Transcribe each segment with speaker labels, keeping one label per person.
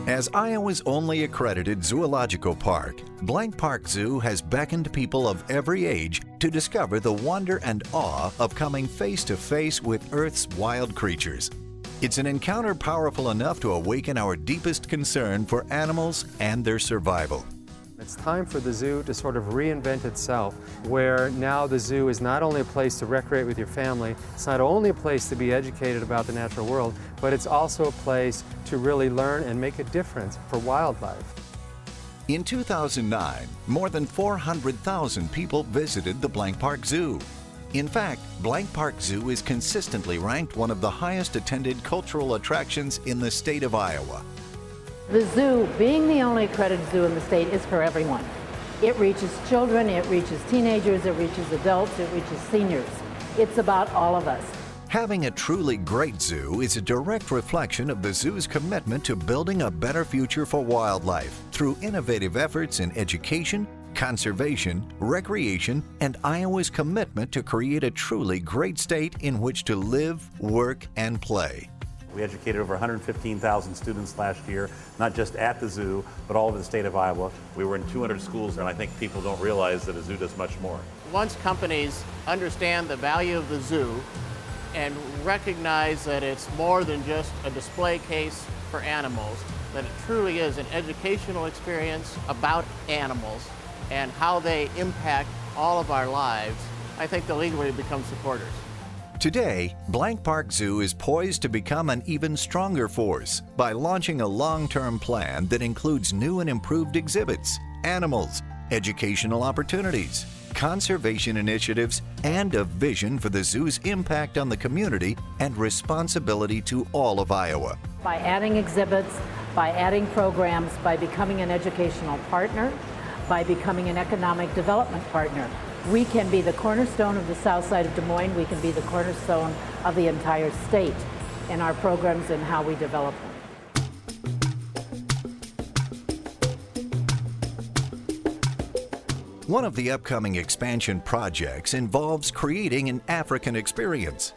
Speaker 1: As Iowa's only accredited zoological park, Blank Park Zoo has beckoned people of every age to discover the wonder and awe of coming face to face with Earth's wild creatures. It's an encounter powerful enough to awaken our deepest concern for animals and their survival.
Speaker 2: It's time for the zoo to sort of reinvent itself, where now the zoo is not only a place to recreate with your family, it's not only a place to be educated about the natural world, but it's also a place to really learn and make a difference for wildlife.
Speaker 1: In 2009, more than 400,000 people visited the Blank Park Zoo. In fact, Blank Park Zoo is consistently ranked one of the highest attended cultural attractions in the state of Iowa.
Speaker 3: The zoo, being the only accredited zoo in the state, is for everyone. It reaches children, it reaches teenagers, it reaches adults, it reaches seniors. It's about all of us.
Speaker 1: Having a truly great zoo is a direct reflection of the zoo's commitment to building a better future for wildlife through innovative efforts in education, conservation, recreation, and Iowa's commitment to create a truly great state in which to live, work, and play.
Speaker 4: We educated over 115,000 students last year, not just at the zoo, but all over the state of Iowa. We were in 200 schools, and I think people don't realize that a zoo does much more.
Speaker 5: Once companies understand the value of the zoo and recognize that it's more than just a display case for animals, that it truly is an educational experience about animals and how they impact all of our lives, I think they'll legally become supporters.
Speaker 1: Today, Blank Park Zoo is poised to become an even stronger force by launching a long-term plan that includes new and improved exhibits, animals, educational opportunities, conservation initiatives, and a vision for the zoo's impact on the community and responsibility to all of Iowa.
Speaker 3: By adding exhibits, by adding programs, by becoming an educational partner, by becoming an economic development partner, we can be the cornerstone of the south side of Des Moines. We can be the cornerstone of the entire state in our programs and how we develop them.
Speaker 1: One of the upcoming expansion projects involves creating an African experience.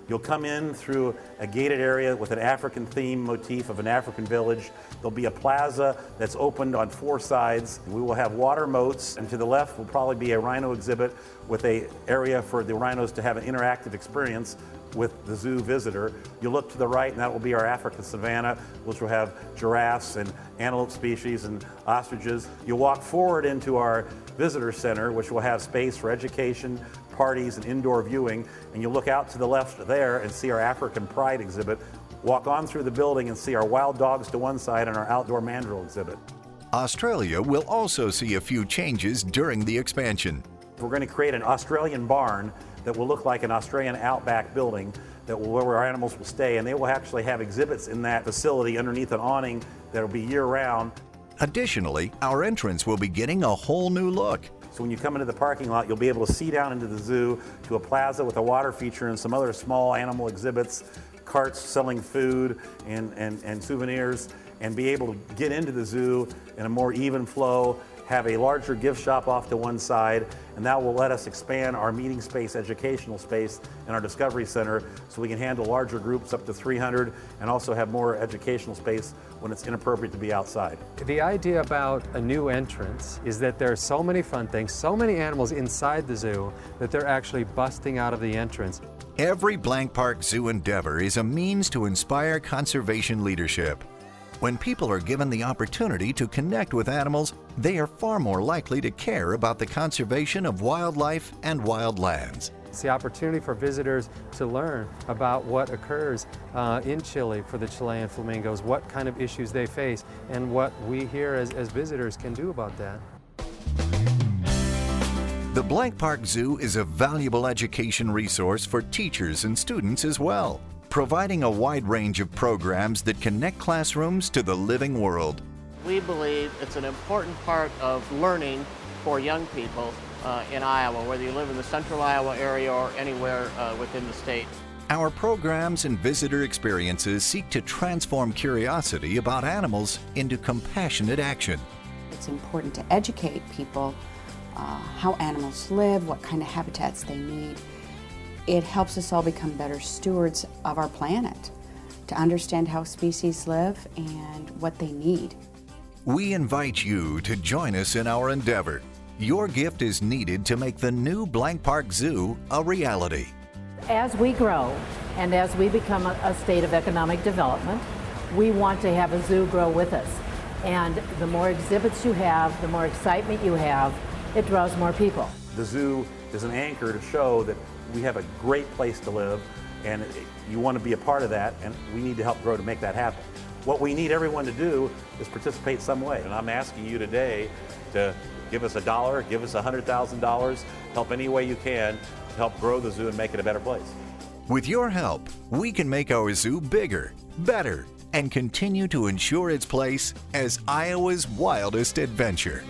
Speaker 4: You'll come in through a gated area with an African theme motif of an African village. There'll be a plaza that's opened on 4 sides. We will have water moats, and to the left will probably be a rhino exhibit with an area for the rhinos to have an interactive experience with the zoo visitor. You look to the right, and that will be our African savanna, which will have giraffes and antelope species and ostriches. You walk forward into our visitor center, which will have space for education, parties, and indoor viewing, and you look out to the left there and see our African Pride exhibit. Walk on through the building and see our wild dogs to one side and our outdoor mandrill exhibit.
Speaker 1: Australia will also see a few changes during the expansion.
Speaker 4: We're going to create an Australian barn that will look like an Australian outback building where our animals will stay, and they will actually have exhibits in that facility underneath an awning that will be year-round.
Speaker 1: Additionally, our entrance will be getting a whole new look.
Speaker 4: So when you come into the parking lot, you'll be able to see down into the zoo to a plaza with a water feature and some other small animal exhibits, carts selling food and souvenirs, and be able to get into the zoo in a more even flow, have a larger gift shop off to one side, and that will let us expand our meeting space, educational space in our Discovery Center so we can handle larger groups up to 300 and also have more educational space when it's inappropriate to be outside.
Speaker 2: The idea about a new entrance is that there are so many fun things, so many animals inside the zoo that they're actually busting out of the entrance.
Speaker 1: Every Blank Park Zoo endeavor is a means to inspire conservation leadership. When people are given the opportunity to connect with animals, they are far more likely to care about the conservation of wildlife and wild lands.
Speaker 2: It's the opportunity for visitors to learn about what occurs in Chile for the Chilean flamingos, what kind of issues they face, and what we here as visitors can do about that.
Speaker 1: The Blank Park Zoo is a valuable education resource for teachers and students as well. providing a wide range of programs that connect classrooms to the living world.
Speaker 5: We believe it's an important part of learning for young people in Iowa, whether you live in the central Iowa area or anywhere within the state.
Speaker 1: Our programs and visitor experiences seek to transform curiosity about animals into compassionate action.
Speaker 6: It's important to educate people how animals live, what kind of habitats they need. It helps us all become better stewards of our planet, to understand how species live and what they need.
Speaker 1: We invite you to join us in our endeavor. Your gift is needed to make the new Blank Park Zoo a reality.
Speaker 3: As we grow and as we become a state of economic development, we want to have a zoo grow with us. And the more exhibits you have, the more excitement you have, it draws more people.
Speaker 4: The zoo is an anchor to show that we have a great place to live, and you want to be a part of that, and we need to help grow to make that happen. What we need everyone to do is participate some way, and I'm asking you today to give us $1, give us $100,000, help any way you can to help grow the zoo and make it a better place.
Speaker 1: With your help, we can make our zoo bigger, better, and continue to ensure its place as Iowa's wildest adventure.